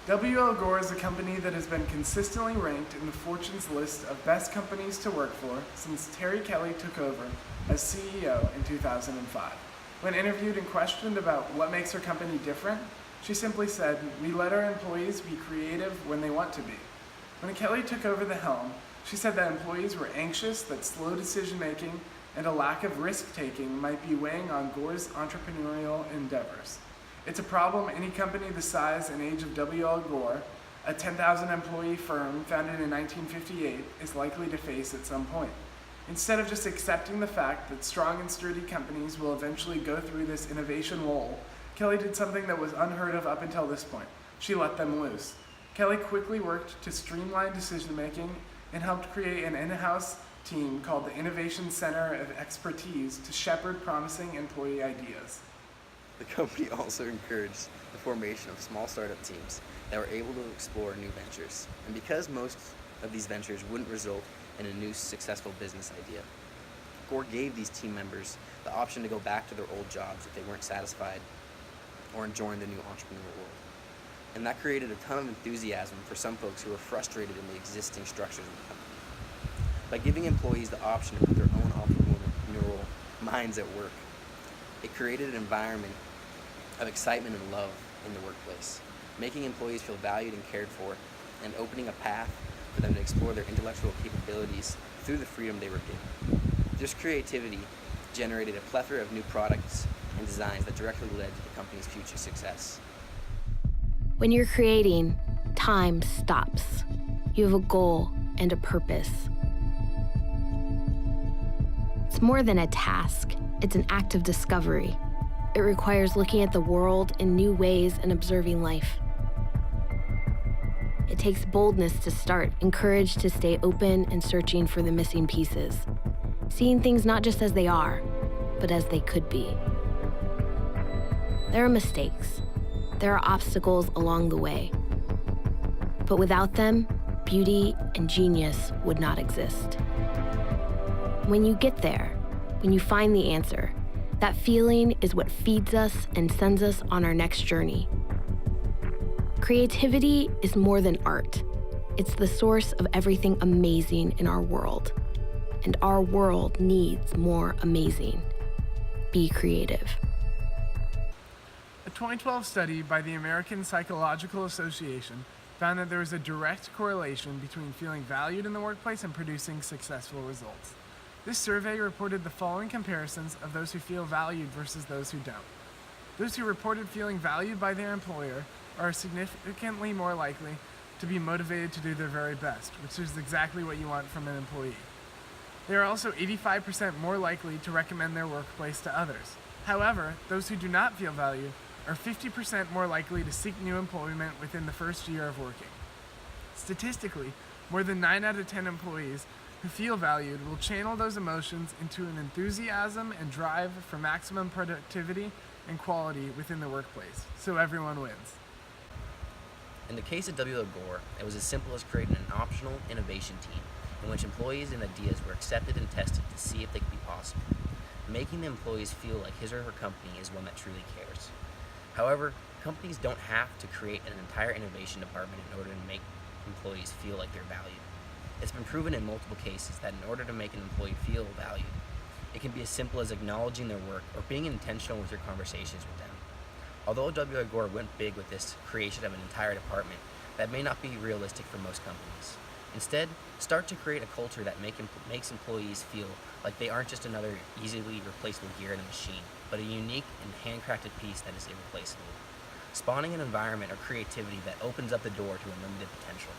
W.L. Gore is a company that has been consistently ranked in the Fortune's list of best companies to work for since Terry Kelly took over as CEO in 2005. When interviewed and questioned about what makes her company different, she simply said, "We let our employees be creative when they want to be." When Kelly took over the helm, she said that employees were anxious, that slow decision-making and a lack of risk-taking might be weighing on Gore's entrepreneurial endeavors. It's a problem any company the size and age of W.L. Gore, a 10,000 employee firm founded in 1958, is likely to face at some point. Instead of just accepting the fact that strong and sturdy companies will eventually go through this innovation lull, Kelly did something that was unheard of up until this point. She let them loose. Kelly quickly worked to streamline decision-making and helped create an in-house team called the Innovation Center of Expertise to shepherd promising employee ideas. The company also encouraged the formation of small startup teams that were able to explore new ventures. And because most of these ventures wouldn't result in a new successful business idea, Gore gave these team members the option to go back to their old jobs if they weren't satisfied or join the new entrepreneurial world. And that created a ton of enthusiasm for some folks who were frustrated in the existing structures of the company. By giving employees the option to put their own entrepreneurial minds at work, it created an environment of excitement and love in the workplace, making employees feel valued and cared for, and opening a path for them to explore their intellectual capabilities through the freedom they were given. This creativity generated a plethora of new products and designs that directly led to the company's future success. When you're creating, time stops. You have a goal and a purpose. It's more than a task. It's an act of discovery. It requires looking at the world in new ways and observing life. It takes boldness to start and courage to stay open and searching for the missing pieces, seeing things not just as they are, but as they could be. There are mistakes. There are obstacles along the way. But without them, beauty and genius would not exist. When you get there, when you find the answer, that feeling is what feeds us and sends us on our next journey. Creativity is more than art. It's the source of everything amazing in our world. And our world needs more amazing. Be creative. A 2012 study by the American Psychological Association found that there was a direct correlation between feeling valued in the workplace and producing successful results. This survey reported the following comparisons of those who feel valued versus those who don't. Those who reported feeling valued by their employer are significantly more likely to be motivated to do their very best, which is exactly what you want from an employee. They are also 85% more likely to recommend their workplace to others. However, those who do not feel valued are 50% more likely to seek new employment within the first year of working. Statistically, more than 9 out of 10 employees who feel valued will channel those emotions into an enthusiasm and drive for maximum productivity and quality within the workplace, so everyone wins. In the case of W.L. Gore, it was as simple as creating an optional innovation team in which employees and ideas were accepted and tested to see if they could be possible, making the employees feel like his or her company is one that truly cares. However, companies don't have to create an entire innovation department in order to make employees feel like they're valued. It's been proven in multiple cases that in order to make an employee feel valued, it can be as simple as acknowledging their work or being intentional with your conversations with them. Although W.L. Gore went big with this creation of an entire department, that may not be realistic for most companies. Instead, start to create a culture that makes employees feel like they aren't just another easily replaceable gear in a machine, but a unique and handcrafted piece that is irreplaceable, spawning an environment or creativity that opens up the door to unlimited potential.